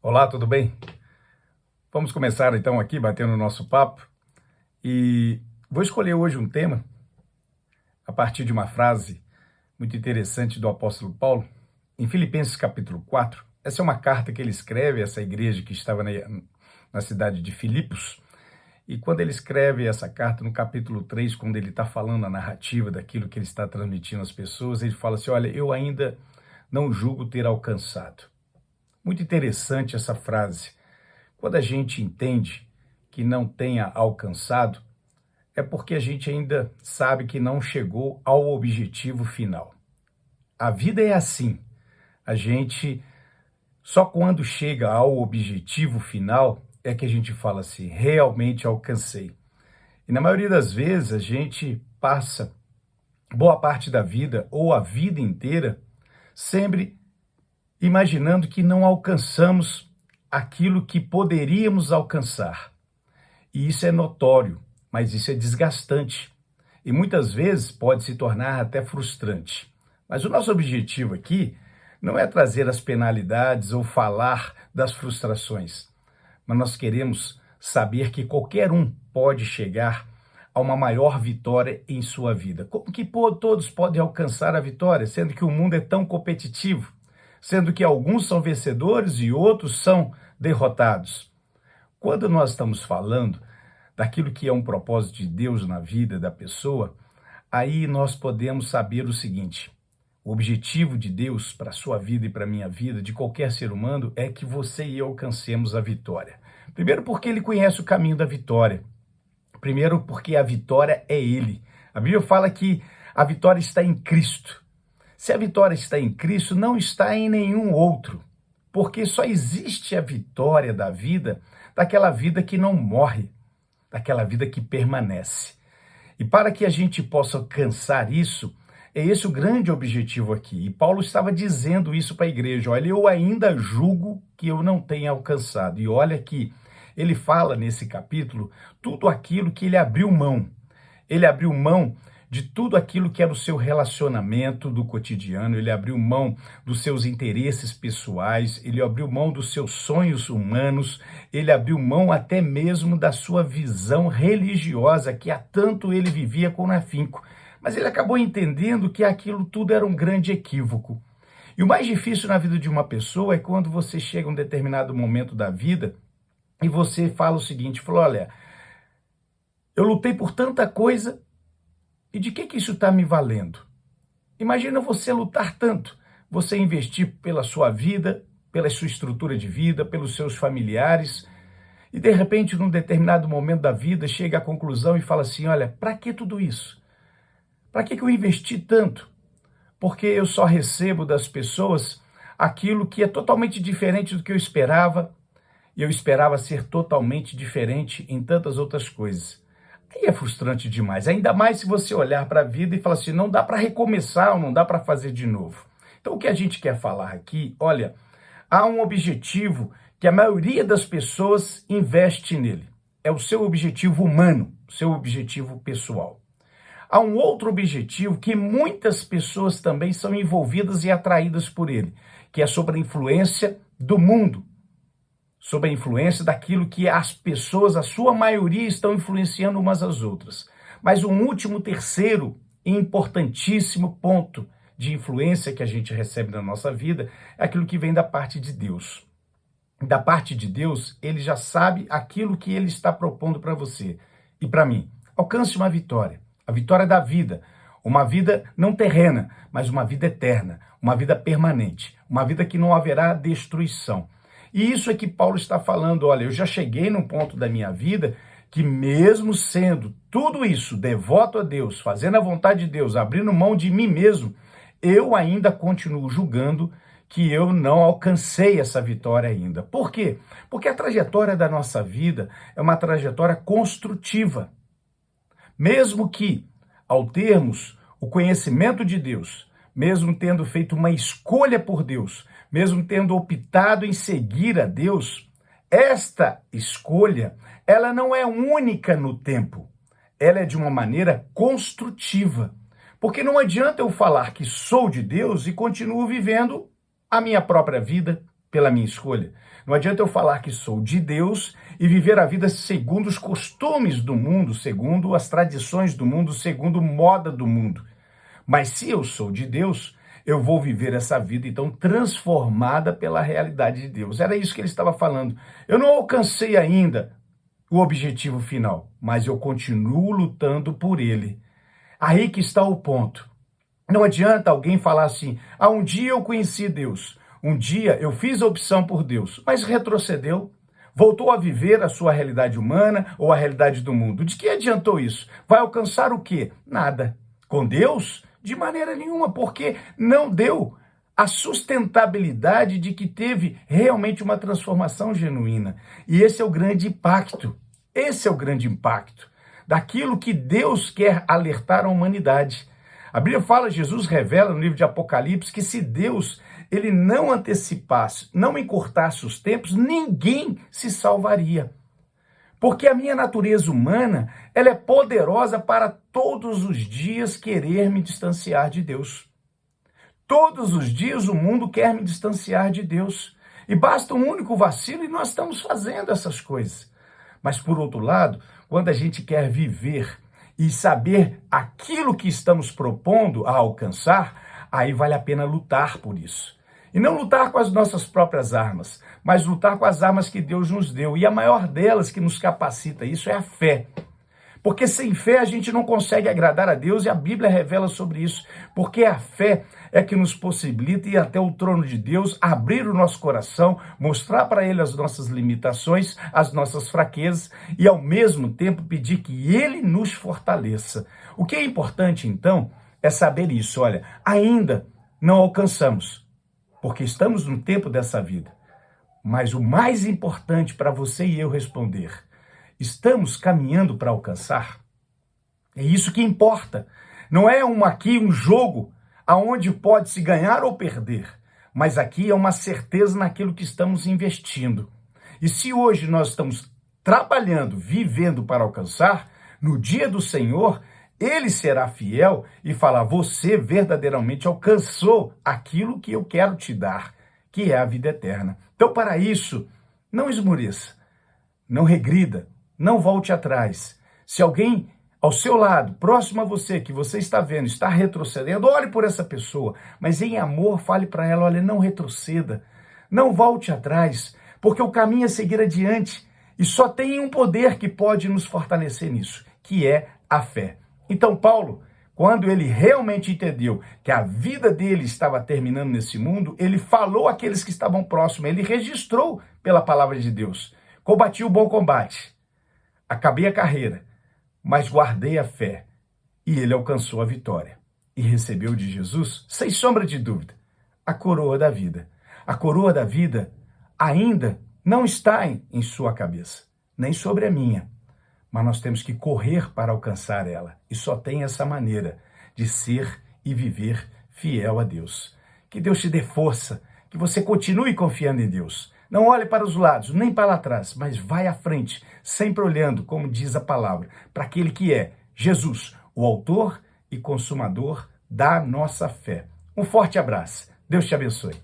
Olá, tudo bem? Vamos começar então aqui batendo o nosso papo e vou escolher hoje um tema a partir de uma frase muito interessante do apóstolo Paulo em Filipenses capítulo 4. Essa é uma carta que ele escreve a essa igreja que estava na cidade de Filipos. E quando ele escreve essa carta no capítulo 3, quando ele está falando a narrativa daquilo que ele está transmitindo às pessoas, ele fala assim: olha, eu ainda não julgo ter alcançado. Muito interessante essa frase. Quando a gente entende que não tenha alcançado, é porque a gente ainda sabe que não chegou ao objetivo final. A vida é assim. A gente, só quando chega ao objetivo final, é que a gente fala assim, realmente alcancei. E na maioria das vezes a gente passa boa parte da vida ou a vida inteira sempre imaginando que não alcançamos aquilo que poderíamos alcançar. E isso é notório, mas isso é desgastante. E muitas vezes pode se tornar até frustrante. Mas o nosso objetivo aqui não é trazer as penalidades ou falar das frustrações, mas nós queremos saber que qualquer um pode chegar a uma maior vitória em sua vida. Como que todos podem alcançar a vitória, sendo que o mundo é tão competitivo? Sendo que alguns são vencedores e outros são derrotados. Quando nós estamos falando daquilo que é um propósito de Deus na vida da pessoa, aí nós podemos saber o seguinte: o objetivo de Deus para a sua vida e para a minha vida, de qualquer ser humano, é que você e eu alcancemos a vitória. Primeiro porque Ele conhece o caminho da vitória. Primeiro porque a vitória é Ele. A Bíblia fala que a vitória está em Cristo. Se a vitória está em Cristo, não está em nenhum outro, porque só existe a vitória da vida, daquela vida que não morre, daquela vida que permanece. E para que a gente possa alcançar isso, é esse o grande objetivo aqui. E Paulo estava dizendo isso para a igreja: olha, eu ainda julgo que eu não tenha alcançado. E olha que ele fala nesse capítulo tudo aquilo que ele abriu mão. Ele abriu mão de tudo aquilo que era o seu relacionamento do cotidiano, ele abriu mão dos seus interesses pessoais, ele abriu mão dos seus sonhos humanos, ele abriu mão até mesmo da sua visão religiosa, que há tanto ele vivia com afinco. Mas ele acabou entendendo que aquilo tudo era um grande equívoco. E o mais difícil na vida de uma pessoa é quando você chega a um determinado momento da vida e você fala o seguinte, falou, olha, eu lutei por tanta coisa, e de que isso está me valendo? Imagina você lutar tanto, você investir pela sua vida, pela sua estrutura de vida, pelos seus familiares, e de repente, num determinado momento da vida, chega à conclusão e fala assim, olha, para que tudo isso? Para que eu investi tanto? Porque eu só recebo das pessoas aquilo que é totalmente diferente do que eu esperava, e eu esperava ser totalmente diferente em tantas outras coisas. Aí é frustrante demais, ainda mais se você olhar para a vida e falar assim, não dá para recomeçar, ou não dá para fazer de novo. Então o que a gente quer falar aqui, olha, há um objetivo que a maioria das pessoas investe nele. É o seu objetivo humano, o seu objetivo pessoal. Há um outro objetivo que muitas pessoas também são envolvidas e atraídas por ele, que é sobre a influência do mundo, sob a influência daquilo que as pessoas, a sua maioria, estão influenciando umas às outras. Mas um último, terceiro e importantíssimo ponto de influência que a gente recebe na nossa vida é aquilo que vem da parte de Deus. Da parte de Deus, ele já sabe aquilo que ele está propondo para você e para mim. Alcance uma vitória, a vitória da vida. Uma vida não terrena, mas uma vida eterna, uma vida permanente, uma vida que não haverá destruição. E isso é que Paulo está falando, olha, eu já cheguei num ponto da minha vida que mesmo sendo tudo isso, devoto a Deus, fazendo a vontade de Deus, abrindo mão de mim mesmo, eu ainda continuo julgando que eu não alcancei essa vitória ainda. Por quê? Porque a trajetória da nossa vida é uma trajetória construtiva. Mesmo que, ao termos o conhecimento de Deus, mesmo tendo feito uma escolha por Deus, mesmo tendo optado em seguir a Deus, esta escolha, ela não é única no tempo. Ela é de uma maneira construtiva. Porque não adianta eu falar que sou de Deus e continuo vivendo a minha própria vida, pela minha escolha. Não adianta eu falar que sou de Deus e viver a vida segundo os costumes do mundo, segundo as tradições do mundo, segundo moda do mundo. Mas se eu sou de Deus, eu vou viver essa vida, então, transformada pela realidade de Deus. Era isso que ele estava falando. Eu não alcancei ainda o objetivo final, mas eu continuo lutando por ele. Aí que está o ponto. Não adianta alguém falar assim, um dia eu conheci Deus, um dia eu fiz a opção por Deus, mas retrocedeu, voltou a viver a sua realidade humana ou a realidade do mundo. De que adiantou isso? Vai alcançar o quê? Nada. Com Deus? De maneira nenhuma, porque não deu a sustentabilidade de que teve realmente uma transformação genuína. E esse é o grande impacto. Esse é o grande impacto daquilo que Deus quer alertar a humanidade. A Bíblia fala, Jesus revela no livro de Apocalipse, que se Deus ele não antecipasse, não encurtasse os tempos, ninguém se salvaria. Porque a minha natureza humana, ela é poderosa para todos os dias querer me distanciar de Deus. Todos os dias o mundo quer me distanciar de Deus. E basta um único vacilo e nós estamos fazendo essas coisas. Mas, por outro lado, quando a gente quer viver e saber aquilo que estamos propondo a alcançar, aí vale a pena lutar por isso. E não lutar com as nossas próprias armas, mas lutar com as armas que Deus nos deu. E a maior delas que nos capacita isso é a fé. Porque sem fé a gente não consegue agradar a Deus e a Bíblia revela sobre isso. Porque a fé é que nos possibilita ir até o trono de Deus, abrir o nosso coração, mostrar para Ele as nossas limitações, as nossas fraquezas e ao mesmo tempo pedir que Ele nos fortaleça. O que é importante então é saber isso. Olha, ainda não alcançamos, porque estamos no tempo dessa vida. Mas o mais importante para você e eu responder: estamos caminhando para alcançar? É isso que importa. Não é um jogo aonde pode se ganhar ou perder, mas aqui é uma certeza naquilo que estamos investindo. E se hoje nós estamos trabalhando, vivendo para alcançar, no dia do Senhor, Ele será fiel e falar: você verdadeiramente alcançou aquilo que eu quero te dar, que é a vida eterna. Então, para isso, não esmoreça, não regrida, não volte atrás. Se alguém ao seu lado, próximo a você, que você está vendo, está retrocedendo, olhe por essa pessoa, mas em amor fale para ela: olha, não retroceda, não volte atrás, porque o caminho é seguir adiante e só tem um poder que pode nos fortalecer nisso, que é a fé. Então Paulo, quando ele realmente entendeu que a vida dele estava terminando nesse mundo, ele falou àqueles que estavam próximos, ele registrou pela palavra de Deus: combati o bom combate, acabei a carreira, mas guardei a fé. E ele alcançou a vitória. E recebeu de Jesus, sem sombra de dúvida, a coroa da vida. A coroa da vida ainda não está em sua cabeça, nem sobre a minha. Mas nós temos que correr para alcançar ela. E só tem essa maneira de ser e viver fiel a Deus. Que Deus te dê força, que você continue confiando em Deus. Não olhe para os lados, nem para trás, mas vai à frente, sempre olhando, como diz a palavra, para aquele que é Jesus, o autor e consumador da nossa fé. Um forte abraço. Deus te abençoe.